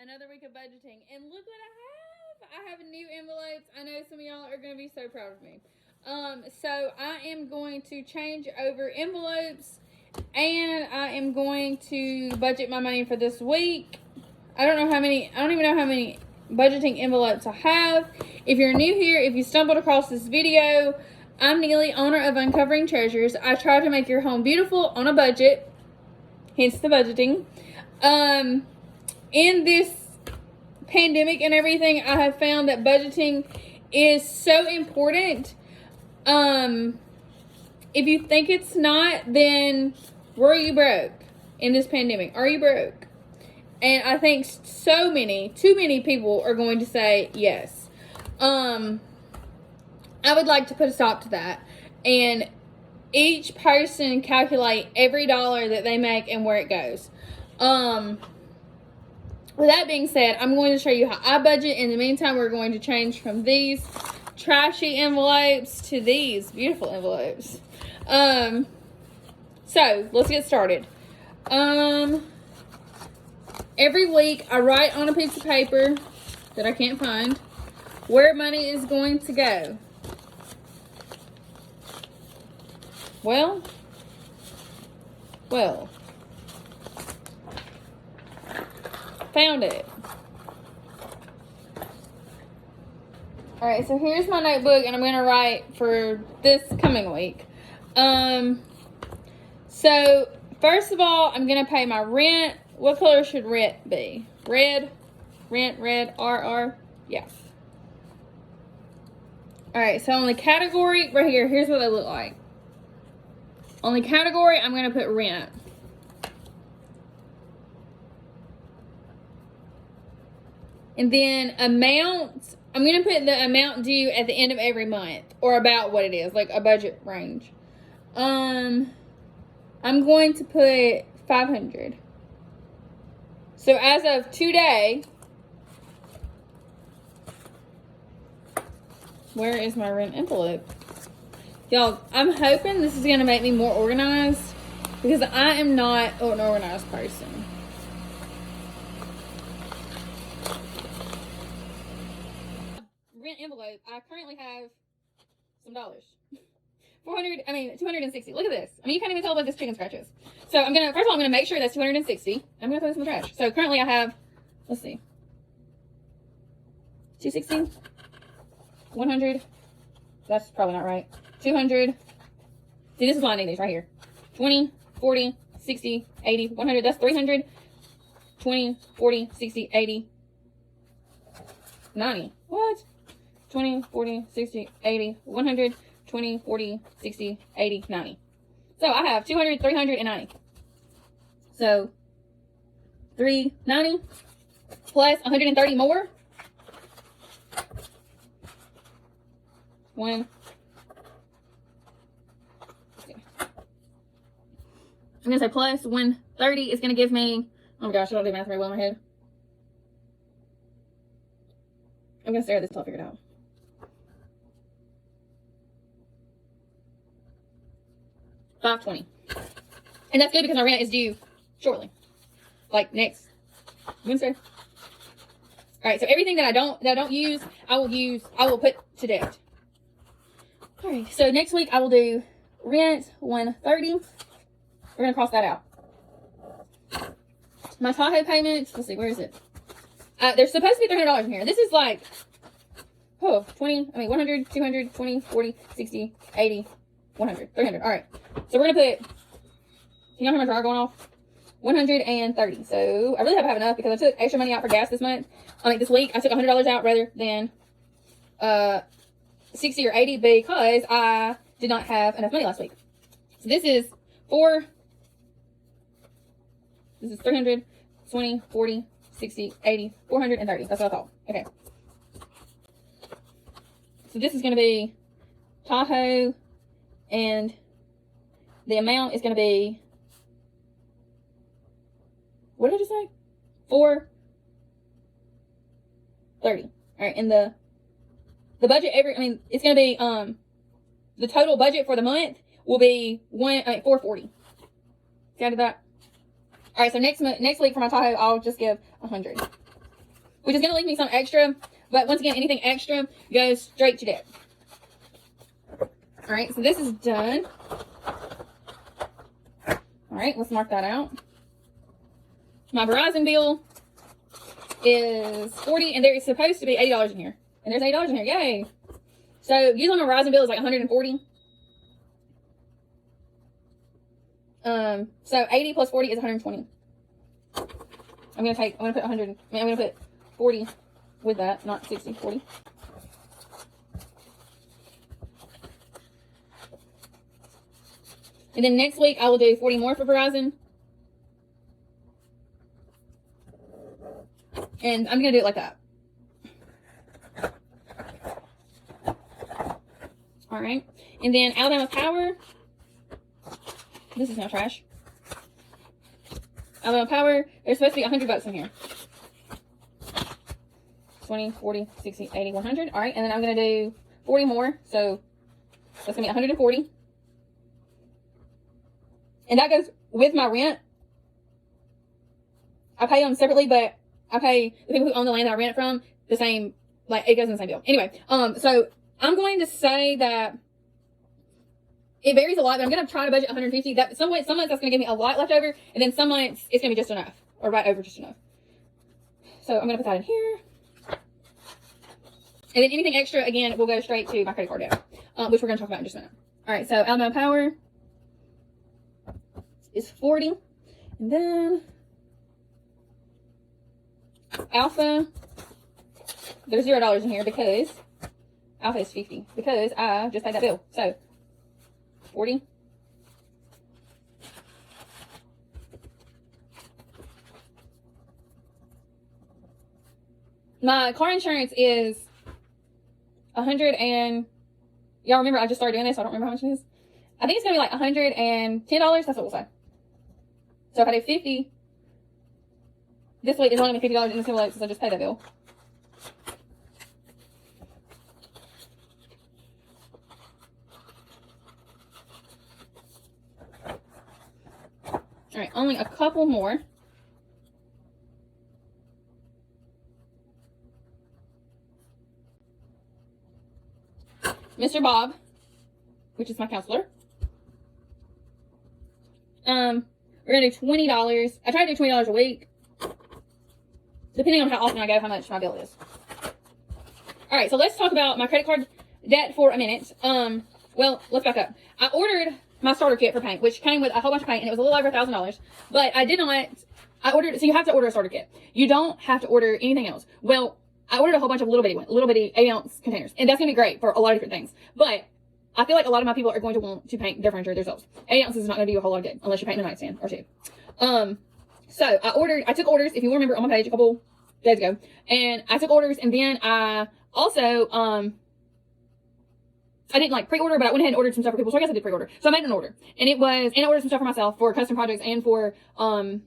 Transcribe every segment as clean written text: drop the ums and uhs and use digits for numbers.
Another week of budgeting. And look what I have new envelopes. I know some of y'all are going to be so proud of me. So I am going to change over envelopes, and I am going to budget my money for this week. I don't even know how many budgeting envelopes I have. If you're new here, if you stumbled across this video, I'm Neely, owner of Uncovering Treasures. I try to make your home beautiful on a budget, hence the budgeting. In this pandemic and everything, I have found that budgeting is so important. If you think it's not, then were you broke in this pandemic? Are you broke? And I think too many people are going to say yes. I would like to put a stop to that. And each person calculate every dollar that they make and where it goes. With that being said, I'm going to show you how I budget. In the meantime, we're going to change from these trashy envelopes to these beautiful envelopes. So let's get started. Every week I write on a piece of paper that I can't find where money is going to go. Well, found it. All right, so here's my notebook, and I'm going to write for this coming week. So first of all, I'm going to pay my rent. What color should rent be? Red? Rent, red, RR? Yeah. All right, so on the category right here, here's what they look like. On the category, I'm going to put rent. And then amount, I'm going to put the amount due at the end of every month, or about what it is, like a budget range. I'm going to put 500. So as of today, where is my rent envelope? Y'all, I'm hoping this is going to make me more organized, because I am not an organized person. Rent envelope, I currently have some dollars. 260. Look at this. I mean, you can't even tell what this chicken scratch is. So first of all, I'm gonna make sure that's 260. I'm gonna throw this in the trash. So currently I have, let's see, 260, 100. That's probably not right. 200. See, this is why I need these right here. 20, 40, 60, 80, 100. That's 300. 20, 40, 60, 80, 90. What? 20, 40, 60, 80, 100, 20, 40, 60, 80, 90. So I have 200, 300, and 90. So 390 plus 130 more. I'm going to say plus 130 is going to give me, oh my gosh, I don't do math very well in my head. I'm going to stare at this until I figure it out. $520. And that's good because my rent is due shortly. Like next Wednesday. Alright, so everything that I don't use, I will put to debt. Alright, so next week I will do rent 130. We're gonna cross that out. My Tahoe payments, let's see, where is it? There's supposed to be $300 in here. This is like 100, 200, 20, 40, 60, 80, 100, 300. All right. So we're going to put, you know how my dryer going off? 130. So I really hope I have enough because I took extra money out for gas this week. I took $100 out rather than 60 or 80 because I did not have enough money last week. So this is 300, 20, 40, 60, 80, 430. That's what I thought. Okay. So this is going to be Tahoe, and the amount is going to be, what did I just say? 430. All right, and the budget it's going to be the total budget for the month will be 440. See, I did that. All right, so next week for my Tahoe, I'll just give 100. which is going to leave me some extra. But once again, anything extra goes straight to debt. All right, so this is done. All right, let's mark that out. My Verizon bill is $40, and there is supposed to be $80 in here. And there's $80 in here, yay. So usually my Verizon bill is like $140. So 80 plus 40 is 120. I'm gonna put 100. I'm gonna put 40 with that, not 60, 40. And then next week I will do 40 more for Verizon. And I'm gonna do it like that. All right. And then Alabama Power. This is now trash. Alabama Power. There's supposed to be $100 in here. 20, 40, 60, 80, 100. All right. And then I'm going to do 40 more. So that's going to be 140. And that goes with my rent. I pay them separately, but I pay the people who own the land that I rent it from the same, like, it goes in the same bill. Anyway, so I'm going to say that it varies a lot, but I'm going to try to budget 150. That some months that's going to give me a lot left over, and then some months it's going to be just enough, or right over just enough. So I'm going to put that in here. And then anything extra, again, will go straight to my credit card debt, which we're going to talk about in just a minute. All right, so Alabama Power is 40. And then Alpha, there's $0 in here because Alpha is 50, because I just paid that bill. So 40. My car insurance is 100 and y'all remember I just started doing this, so I don't remember how much it is. I think it's gonna be like $110. That's what we'll say. So if I do 50 this week, there's only gonna be $50 in this envelope, so I just pay that bill. All right, only a couple more. Mr. Bob, which is my counselor. We're gonna do $20. I try to do $20 a week, depending on how often I go, how much my bill is. All right, so let's talk about my credit card debt for a minute. Well, let's back up. I ordered my starter kit for paint, which came with a whole bunch of paint, and it was a little over $1,000. But I did not. I ordered. So you have to order a starter kit. You don't have to order anything else. Well, I ordered a whole bunch of little bitty 8-ounce containers, and that's gonna be great for a lot of different things. But I feel like a lot of my people are going to want to paint their furniture themselves. 8 ounces is not gonna do you a whole lot of good unless you're painting a nightstand or two. So I took orders, if you remember, on my page a couple days ago, and I took orders, and then I also I didn't like pre-order, but I went ahead and ordered some stuff for people. So I guess I did pre-order. So I made an order, and I ordered some stuff for myself for custom projects and for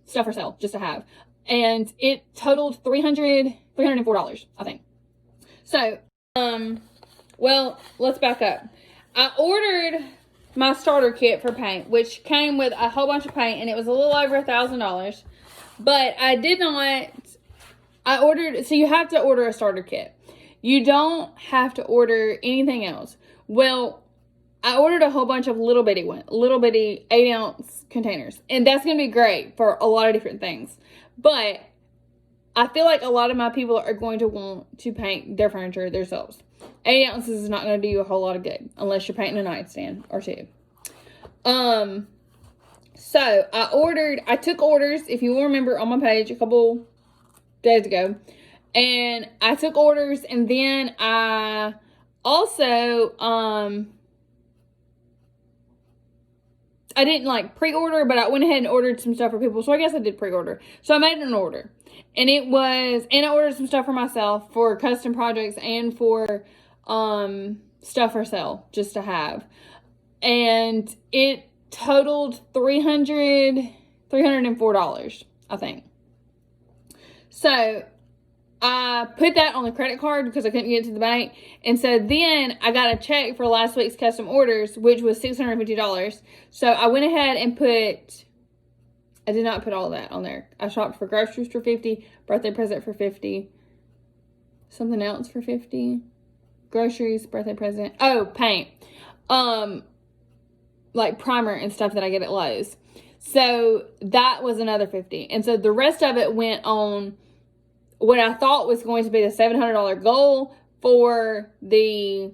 stuff for sale just to have. And it totaled $304, I think. So, well, let's back up. I ordered my starter kit for paint, which came with a whole bunch of paint, and it was a little over $1,000. But I did not. So you have to order a starter kit. You don't have to order anything else. Well, I ordered a whole bunch of little bitty 8-ounce containers, and that's going to be great for a lot of different things. But I feel like a lot of my people are going to want to paint their furniture themselves. 8 ounces is not going to do you a whole lot of good unless you're painting a nightstand or two. So I took orders, if you will remember, on my page a couple days ago, and I took orders, and then I also, I didn't like pre-order, but I went ahead and ordered some stuff for people. So I guess I did pre-order. So I made an order, and I ordered some stuff for myself for custom projects and for, stuff for sale just to have. And it totaled $304, I think. So I put that on the credit card because I couldn't get it to the bank. And so then I got a check for last week's custom orders, which was $650. So I went ahead and I did not put all of that on there. I shopped for groceries for $50, birthday present for $50, something else for $50. Groceries, birthday present. Oh, paint. Like primer and stuff that I get at Lowe's. So that was another $50. And so the rest of it went on what I thought was going to be the $700 goal for the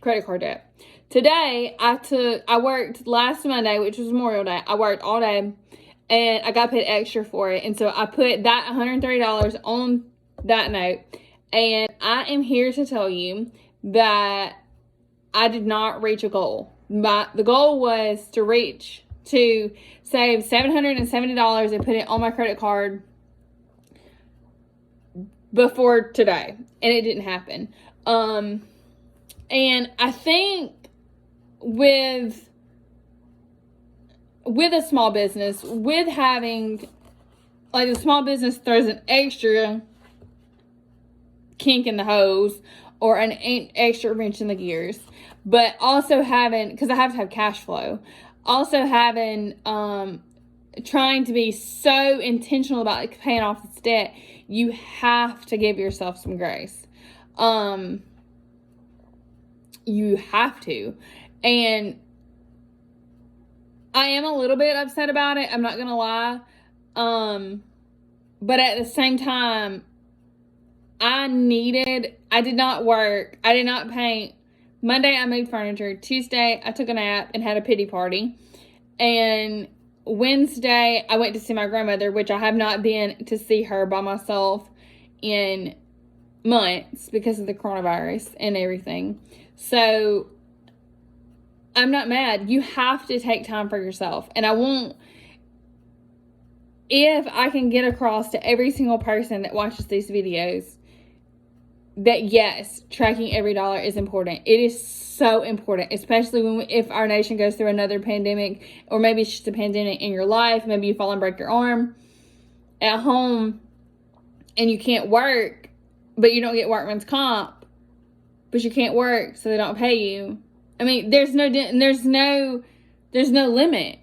credit card debt. Today, I worked last Monday, which was Memorial Day. I worked all day, and I got paid extra for it. And so I put that $130 on that note. And I am here to tell you that I did not reach a goal. The goal was to save $770 and put it on my credit card before today. And it didn't happen. And I think with a small business, with having, like, a small business throws an extra kink in the hose or an extra wrench in the gears, but also having, because I have to have cash flow, also having, trying to be so intentional about, like, paying off this debt, you have to give yourself some grace. You have to. And I am a little bit upset about it, I'm not gonna lie. But at the same time, I did not work, I did not paint. Monday I moved furniture. Tuesday I took a nap and had a pity party. And Wednesday I went to see my grandmother, which I have not been to see her by myself in months because of the coronavirus and everything. So I'm not mad. You have to take time for yourself. And if I can get across to every single person that watches these videos that yes, tracking every dollar is important. It is so important, especially if our nation goes through another pandemic, or maybe it's just a pandemic in your life. Maybe you fall and break your arm at home and you can't work, but you don't get workman's comp, but you can't work, so they don't pay you. I mean, there's no limit.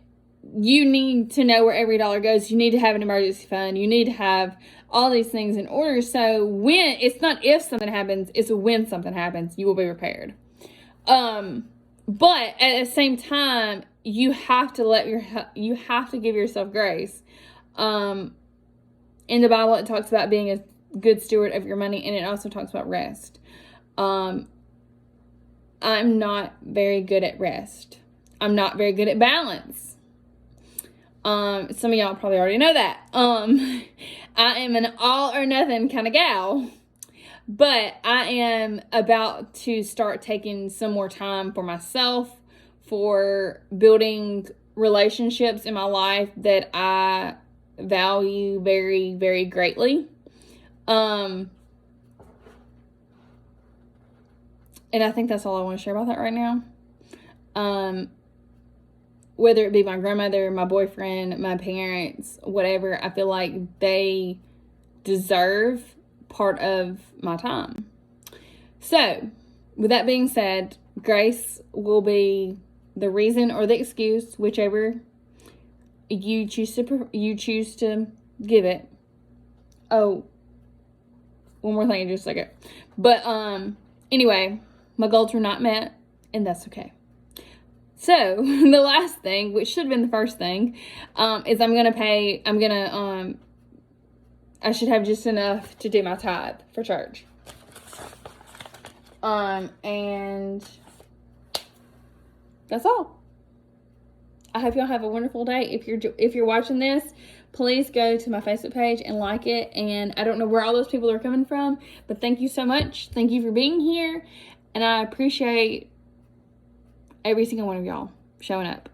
You need to know where every dollar goes. You need to have an emergency fund. You need to have all these things in order. So when, it's not if something happens, it's when something happens, you will be prepared. But at the same time, you have to give yourself grace. In the Bible, it talks about being a good steward of your money, and it also talks about rest. I'm not very good at rest. I'm not very good at balance. Some of y'all probably already know that. I am an all or nothing kind of gal, but I am about to start taking some more time for myself, for building relationships in my life that I value very, very greatly. And I think that's all I want to share about that right now. Whether it be my grandmother, my boyfriend, my parents, whatever, I feel like they deserve part of my time. So, with that being said, grace will be the reason or the excuse, whichever you choose to give it. Oh, one more thing in just a second. But anyway, my goals were not met, and that's okay. So, the last thing, which should have been the first thing, is I should have just enough to do my tithe for church. And that's all. I hope y'all have a wonderful day. If you're watching this, please go to my Facebook page and like it. And I don't know where all those people are coming from, but thank you so much. Thank you for being here. And I appreciate every single one of y'all showing up.